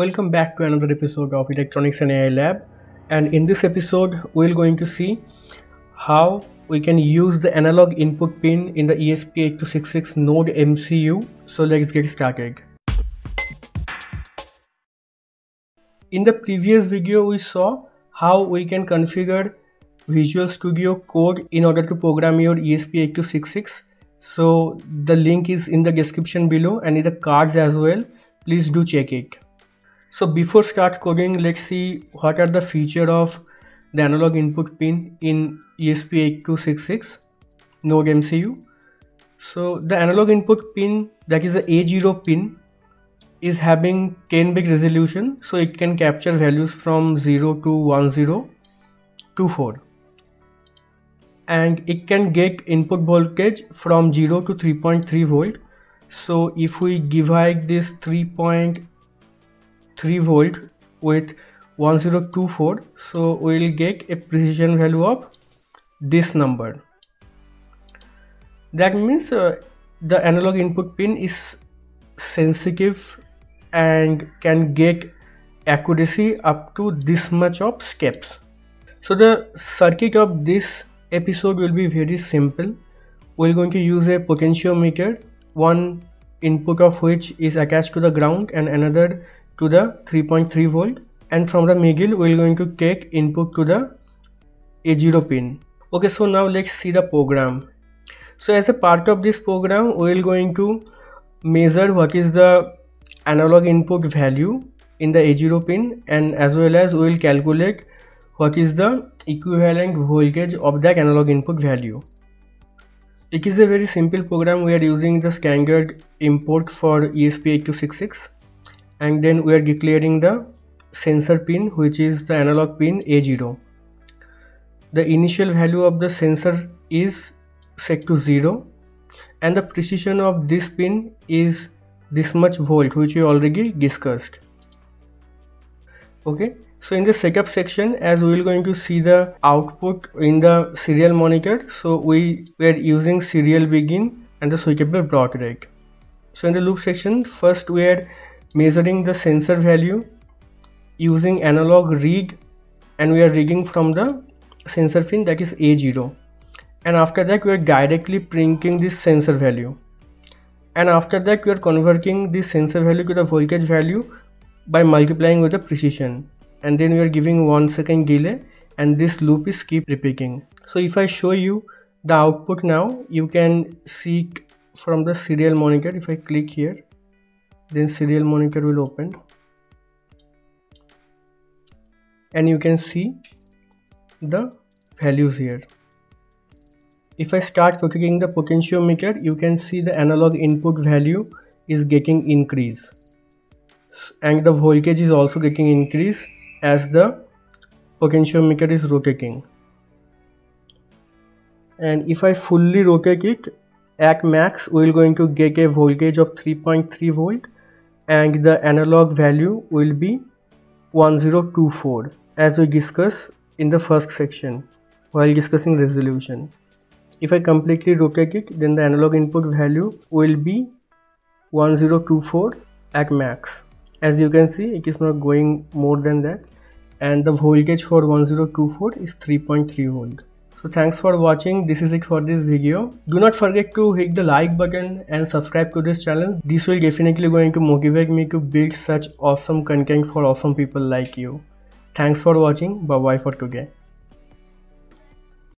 Welcome back to another episode of Electronics and AI Lab, and in this episode we're going to see how we can use the analog input pin in the ESP8266 node MCU. So let's get started. In the previous video we saw how we can configure Visual Studio Code in order to program your ESP8266. So the link is in the description below and in the cards as well. Please do check it. So before start coding, let's see what are the features of the analog input pin in ESP8266 node MCU. So the analog input pin, that is the A0 pin, is having 10-bit resolution, so it can capture values from 0 to 1024, and it can get input voltage from 0 to 3.3 volt. So if we divide this 3.3 volt with 1024, so we'll get a precision value of this number. That means the analog input pin is sensitive and can get accuracy up to this much of steps. So the circuit of this episode will be very simple. We're going to use a potentiometer, one input of which is attached to the ground and another to the 3.3 volt, and from the middle we're going to take input to the A0 pin. Okay, so now let's see the program. So as a part of this program, we're going to measure what is the analog input value in the A0 pin, and as well as we'll calculate what is the equivalent voltage of that analog input value. It is a very simple program. We are using the standard import for ESP8266, and then we are declaring the sensor pin, which is the analog pin A0. The initial value of the sensor is set to 0, and the precision of this pin is this much volt, which we already discussed. Okay, so in the setup section, as we are going to see the output in the serial monitor, so we were using serial begin and the switchable baud rate. So in the loop section, first we are measuring the sensor value using analog read, and we are reading from the sensor pin, that is A0, and after that we are directly printing this sensor value, and after that we are converting this sensor value to the voltage value by multiplying with the precision, and then we are giving 1 second delay, and this loop is keep repeating. So if I show you the output now, you can see from the serial monitor. If I click here, then serial monitor will open, and you can see the values here. If I start rotating the potentiometer, you can see the analog input value is getting increase, and the voltage is also getting increase as the potentiometer is rotating. And if I fully rotate it at max, we're going to get a voltage of 3.3 volt, and the analog value will be 1024, as we discussed in the first section while discussing resolution. If I completely rotate it, then the analog input value will be 1024 at max. As you can see, it is not going more than that, and the voltage for 1024 is 3.3 volt. So thanks for watching. This is it for this video. Do not forget to hit the like button and subscribe to this channel. This will definitely going to motivate me to build such awesome content for awesome people like you. Thanks for watching. Bye bye for today.